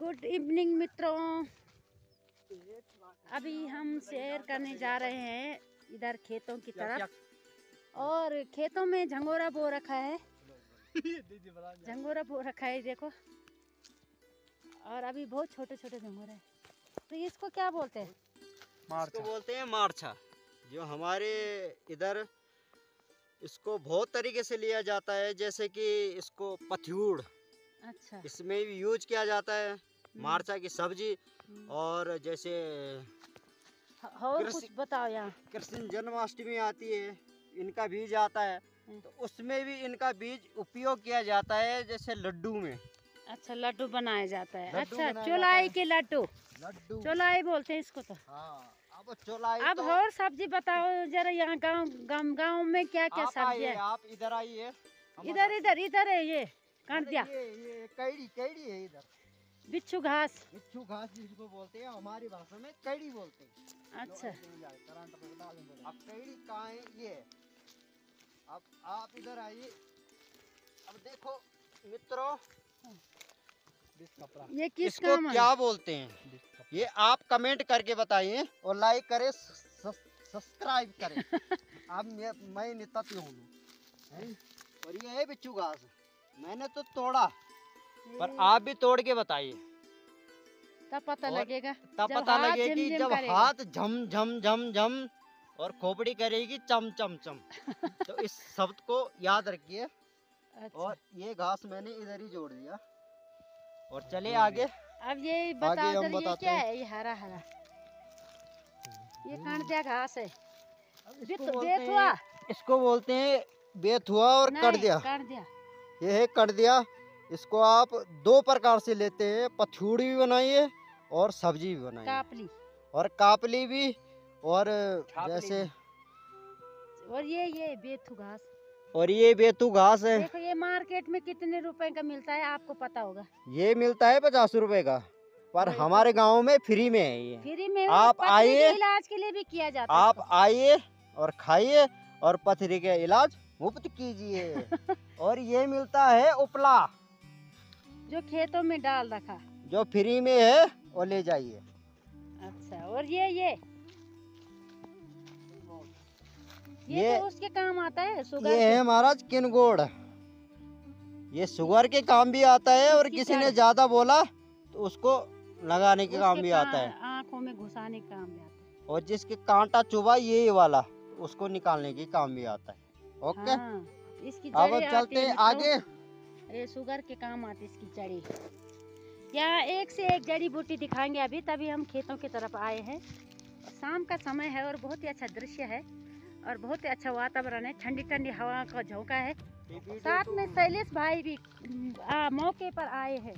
Good evening मित्रों। अभी हम सैर करने जा रहे हैं इधर खेतों की तरफ, और खेतों में झंगोरा बो रखा है। झंगोरा बो रखा है देखो, और अभी बहुत छोटे छोटे झंगोरे हैं। तो इसको क्या बोलते हैं? इसको बोलते हैं मारछा। जो हमारे इधर इसको बहुत तरीके से लिया जाता है, जैसे कि इसको पथ्यूड़, अच्छा, इसमें भी यूज किया जाता है मारछा की सब्जी। और जैसे और कुछ बताओ। यहाँ कृष्ण जन्माष्टमी आती है, इनका बीज आता है, तो उसमें भी इनका बीज उपयोग किया जाता है, जैसे लड्डू में। अच्छा, लड्डू बनाया जाता है। लड्डू अच्छा, बनाया चौलाई जाता के लड्डू, लड्डू चौलाई बोलते हैं इसको। तो हाँ, अब चौलाई अब तो और सब्जी बताओ जरा। यहाँ गांव में क्या क्या सब्जी है? आप इधर आइए। इधर इधर इधर है ये कांटिया, ये कैड़ी है इधर। बिच्छू घास, बिच्छू घास जिसको बोलते हैं, हमारी भाषा में कैड़ी बोलते हैं। अच्छा, अब कैड़ी कहाँ है? ये अब आप इधर आइए। अब देखो मित्रों, ये किस इसको काम है? क्या बोलते हैं ये आप कमेंट करके बताइए, और लाइक करें, सब्सक्राइब करें। अब मैं नित्य हूँ। और ये है बिच्छू घास। मैंने तो तोड़ा, पर आप भी तोड़ के बताइए, तब पता लगेगा। तब पता लगेगी जब हाथ झम झम झम झम और खोपड़ी करेगी चम चम चम। तो इस शब्द को याद रखिए। अच्छा। और ये घास मैंने इधर ही जोड़ दिया, और चले आगे। अब ये बताओ जरा, ये क्या है? ये हरा हरा, ये कांटिया घास है। बेथुआ, इसको बोलते हैं बेथुआ और कड़दिया। ये है कड़दिया। इसको आप दो प्रकार से लेते हैं, पथूड़ी भी बनाइए और सब्जी भी बनाइए, कापली और कापली भी, और जैसे और ये बेथु घास। और ये बेथु घास है। देखो, ये मार्केट में कितने रुपए का मिलता है आपको पता होगा? ये मिलता है 50 रुपए का, पर हमारे गांव में फ्री में है ये। फ्री में आप आइए, इलाज के लिए भी किया जाता है। आप आइए और खाइए, और पथरी के इलाज मुफ्त कीजिए। और ये मिलता है उपला, जो खेतों में डाल रखा, जो फ्री में है, वो ले जाइए। अच्छा, और ये तो उसके काम आता है, शुगर। ये है महाराज किनगोड़। ये शुगर के काम भी आता है, और किसी ने ज्यादा बोला तो उसको लगाने के काम भी आता है, आँखों में घुसाने के काम भी आता है। और जिसके कांटा चुभा ये वाला, उसको निकालने के काम भी आता है। ओके, हाँ, इसकी अब चलते हैं आगे। ये शुगर के काम आती है इसकी जड़ी। यहाँ एक से एक जड़ी बूटी दिखाएंगे अभी, तभी हम खेतों की तरफ आए हैं। शाम का समय है और बहुत ही अच्छा दृश्य है, और बहुत ही अच्छा वातावरण है। ठंडी ठंडी हवा का झोंका है। साथ में शैलेश भाई भी मौके पर आए हैं।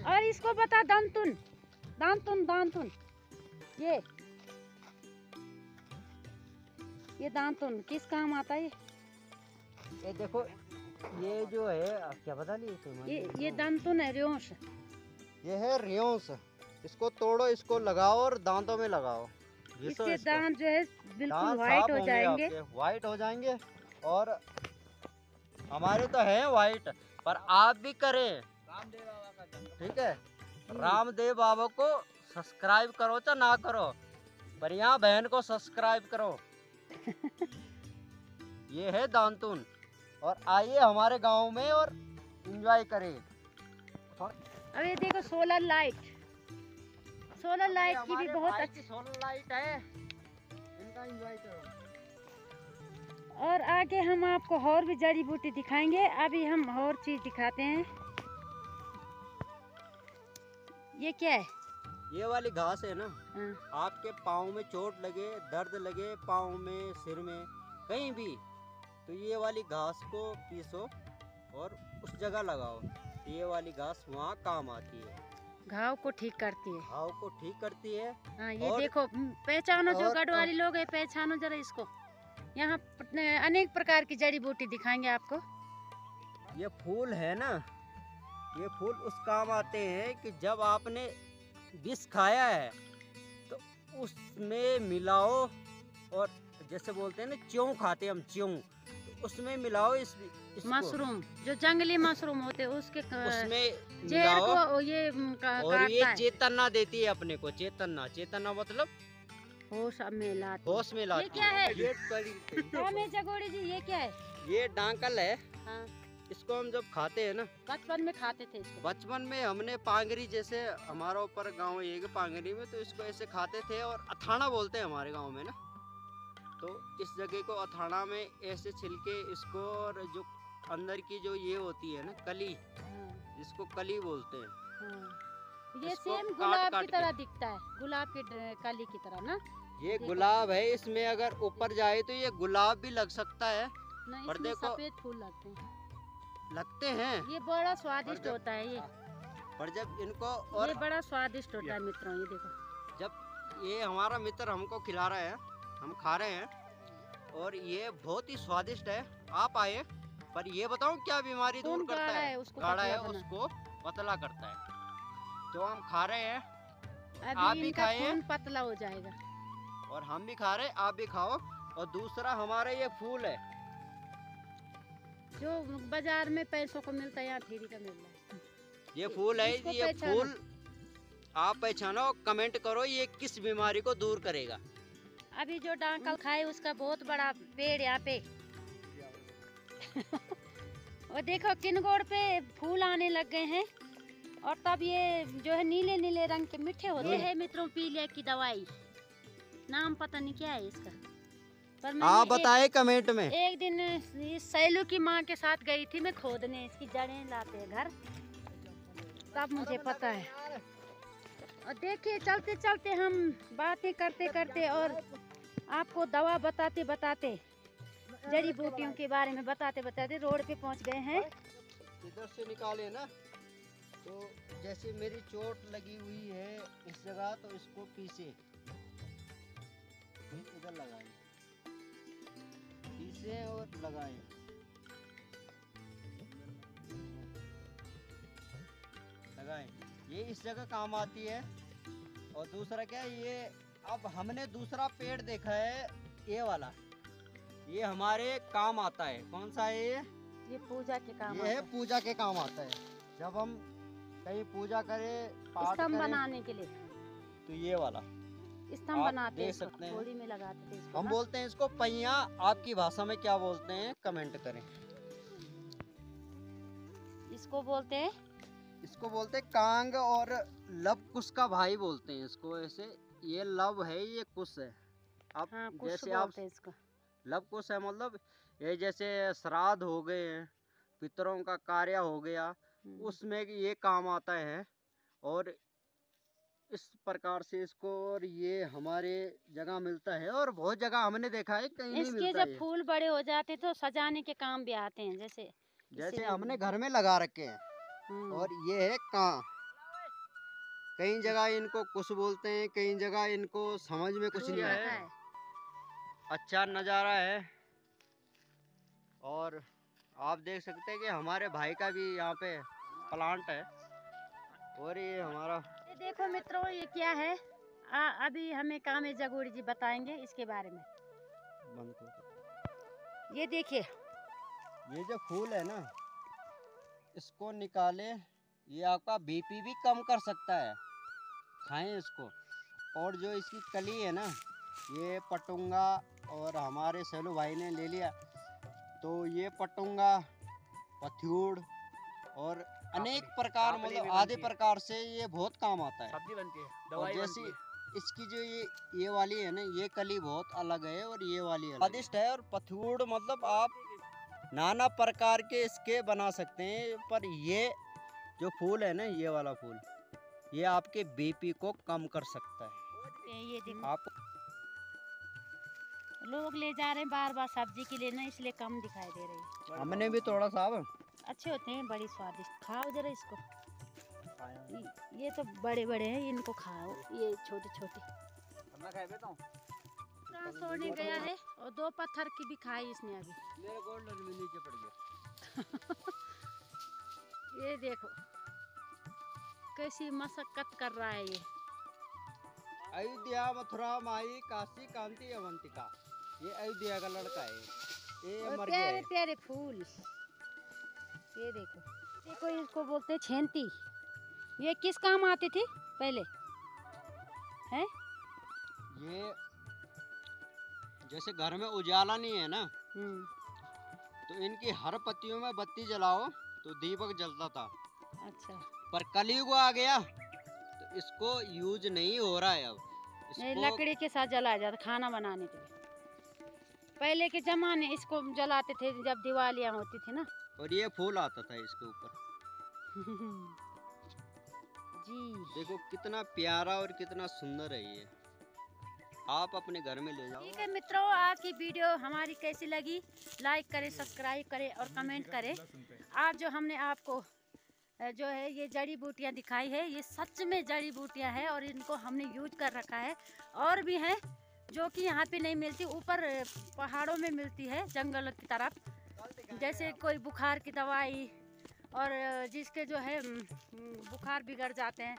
और इसको बता, दांतुन दांतुन दांतुन, ये दांतुन किस काम आता है? ये देखो, ये जो है क्या बता लिए ये दांतुन है, रेंस। ये है रेंस। इसको तोड़ो, इसको लगाओ और दांतों में लगाओ। इससे दांत जो है बिल्कुल व्हाइट हो जाएंगे। व्हाइट हो जाएंगे, और हमारे तो हैं व्हाइट, पर आप भी करें। रामदेव बाबा का, ठीक है? रामदेव बाबा को सब्सक्राइब करो चाहे ना करो, पर यहाँ बहन को सब्सक्राइब करो। ये है दांतुन। और आइए हमारे गांव में और एंजॉय करें। अब ये देखो, सोलर लाइट की भी बहुत अच्छी सोलर लाइट है, इनका एंजॉय करो। और आगे हम आपको और भी जड़ी बूटी दिखाएंगे। अभी हम और चीज दिखाते हैं। ये क्या है? ये वाली घास है ना, हाँ। आपके पाँव में चोट लगे, दर्द लगे पाँव में, सिर में, कहीं भी, तो ये वाली घास को पीसो और उस जगह लगाओ। ये वाली घास वहाँ काम आती है, घाव को ठीक करती है। घाव को ठीक करती है। हाँ, ये देखो, पहचानो, जो गढ़वाली लोग है पहचानो जरा इसको। यहाँ अनेक प्रकार की जड़ी बूटी दिखाएंगे आपको। ये फूल है ना, ये फूल उस काम आते हैं कि जब आपने विष खाया है तो उसमें मिलाओ, और जैसे बोलते हैं ना च्यों खाते हैं हम, च्यों, तो उसमें मिलाओ इसको। मशरूम, जो जंगली मशरूम होते हैं उसके उसमें जेड़ मिलाओ को ये और ये काटता है। चेतना देती है अपने को। चेतना मतलब होश में लाती। होश में लाती ये क्या है? ये हाँ मैं जगोड़ी जी, ये क्या है? ये डांकल है। हाँ, इसको हम जब खाते हैं ना, बचपन में खाते थे इसको। बचपन में हमने पांगरी, जैसे हमारा ऊपर गांव एक पांगरी में, तो इसको ऐसे खाते थे और अथाना बोलते हैं हमारे गांव में ना। तो इस जगह को अथाना में ऐसे छिलके इसको, और जो अंदर की जो ये होती है ना कली, हाँ, जिसको कली बोलते हैं, हाँ। ये इसको सेम काट गुलाब काट की के। तरह दिखता है, गुलाब की कली की तरह ना। ये देखो। गुलाब है। इसमें अगर ऊपर जाए तो ये गुलाब भी लग सकता है, नहीं, पर इसमें देखो सफेद फूल लगते हैं। ये बड़ा स्वादिष्ट जब- होता है ये। पर जब इनको, ये और बड़ा स्वादिष्ट होता है मित्रों, ये देखो। जब ये हमारा मित्र हमको खिला रहा है, हम खा रहे हैं, और ये बहुत ही स्वादिष्ट है। आप आए, पर ये बताऊं क्या बीमारी दूर खून करता गाढ़ा है? है, उसको गाढ़ा है, पतला बना। उसको पतला करता है। जो हम खा रहे हैं, आप अभी भी इनका खाए हैं? खून पतला हो जाएगा। और हम भी खा रहे हैं, आप भी खाओ। और दूसरा हमारा ये फूल है, जो बाजार में पैसों को मिलता है, यहाँ फ्री का मिल रहा है। ये फूल है। इसको ये पहचानो। फूल आप पहचानो, कमेंट करो ये किस बीमारी को दूर करेगा। अभी जो डांकल खाए उसका बहुत बड़ा पेड़ यहाँ पे और देखो किनगोड़ पे फूल आने लग गए हैं, और तब ये जो है नीले नीले रंग के मीठे होते हैं। ये है मित्रों पीले की दवाई, नाम पता नहीं क्या है इसका, पर मैंने आप बताए कमेंट में। एक दिन इस सैलू की माँ के साथ गई थी मैं खोदने, इसकी जड़ें लाते हैं घर, तब मुझे पता है। और देखिए चलते चलते हम बातें करते करते और आपको दवा बताते बताते, जड़ी बूटियों के बारे में बताते बताते रोड पे पहुंच गए हैं। इधर से निकाले ना, तो जैसे मेरी चोट लगी हुई है इस जगह, तो इसको पीसे, इधर लगाए, पीसे और लगाए। लगाए, ये इस जगह काम आती है। और दूसरा क्या है, ये अब हमने दूसरा पेड़ देखा है, ये वाला, ये हमारे काम आता है। कौन सा है ये पूजा के काम ये है पूजा के काम आता है। जब हम कहीं पूजा करें, पाठ स्तंभ करें, बनाने के लिए, तो ये वाला स्तंभ आप बनाते देख हैं, सकते हैं। थोड़ी में लगाते थे इसको हम ना। बोलते हैं इसको पहिया। आपकी भाषा में क्या बोलते हैं, कमेंट करें। इसको बोलते हैं, इसको बोलते हैं कांग, और लव कुश का भाई बोलते हैं इसको। ऐसे ये लव है, ये कुश है। अब हाँ कुछ जैसे आप बोलते हैं इसको। लव कुश है, मतलब ये जैसे श्राद्ध हो गए हैं, पितरों का कार्य हो गया, उसमें ये काम आता है। और इस प्रकार से इसको, और ये हमारे जगह मिलता है, और बहुत जगह हमने देखा है, कहीं नहीं इसके मिलता जब ये। फूल बड़े हो जाते तो सजाने के काम भी आते हैं, जैसे जैसे हमने घर में लगा रखे हैं। और ये है कां। कई जगह इनको कुछ बोलते हैं, कई जगह इनको समझ में कुछ नहीं आता है। अच्छा नज़ारा है। और आप देख सकते हैं कि हमारे भाई का भी यहाँ पे प्लांट है। और ये हमारा, ये देखो मित्रों, ये क्या है? अभी हमें कामे जगोड़ी जी बताएंगे इसके बारे में। बंद कर। ये देखिए, ये जो फूल है ना, इसको निकाले, ये आपका बीपी भी कम कर सकता है, खाएं इसको। और जो इसकी कली है ना, ये पटुंगा, और हमारे सैलू भाई ने ले लिया, तो ये पटुंगा, पथ्यूड़, और अनेक प्रकार, मतलब आधे प्रकार से ये बहुत काम आता है। सब्जी बनती है, और दवाई जैसी बनती है। इसकी जो ये वाली है ना, ये कली बहुत अलग है, और ये वाली अलग स्वादिष्ट है। और पथ्यूड़ मतलब आप नाना प्रकार के इसके बना सकते हैं। पर ये जो फूल है ना, ये वाला फूल, ये आपके बीपी को कम कर सकता है। ये देखो आप लोग ले जा रहे हैं बार बार सब्जी के लिए ना, इसलिए कम दिखाई दे रही है। हमने भी थोड़ा सा, अब अच्छे होते हैं, बड़ी स्वादिष्ट। खाओ जरा इसको, ये तो बड़े बड़े हैं, इनको खाओ, ये छोटे छोटे। सोने गया है, और 2 पत्थर की भी खाई इसने अभी। मेरे गोल्डन में नीचे पड़ गया। ये देखो कैसी मशक्कत कर रहा है ये। अयोध्या, मथुरा, माई, काशी, कांति, अवंतिका, ये अयोध्या का लड़का है। ये मर प्यारे गया। प्यारे फूल, ये देखो, देखो इसको बोलते हैं छेंती। ये किस काम आती थी पहले, हैं? ये जैसे घर में उजाला नहीं है ना, तो इनकी हर पत्तियों में बत्ती जलाओ तो दीपक जलता था। अच्छा, पर कलयुग आ गया तो इसको यूज नहीं हो रहा है अब नहीं इसको। लकड़ी के साथ जलाया जाता खाना बनाने के लिए। पहले के जमाने इसको जलाते थे जब दिवालियां होती थी ना। और ये फूल आता था इसके ऊपर। जी देखो कितना प्यारा और कितना सुंदर है ये, आप अपने घर में ले जाओ। ठीक है मित्रों, आज की वीडियो हमारी कैसी लगी, लाइक करें, सब्सक्राइब करें और कमेंट करें। आज जो हमने आपको जो है ये जड़ी बूटियाँ दिखाई है, ये सच में जड़ी बूटियाँ हैं और इनको हमने यूज कर रखा है। और भी हैं जो कि यहाँ पे नहीं मिलती, ऊपर पहाड़ों में मिलती है जंगल की तरफ, जैसे कोई बुखार की दवाई और जिसके जो है बुखार बिगड़ जाते हैं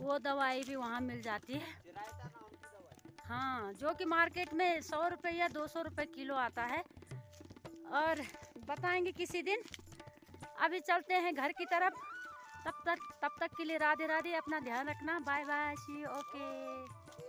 वो दवाई भी वहाँ मिल जाती है। हाँ, जो कि मार्केट में 100 रुपये या 200 रुपये किलो आता है। और बताएंगे किसी दिन। अभी चलते हैं घर की तरफ, तब तक के लिए राधे राधे, अपना ध्यान रखना, bye bye, see you, okay.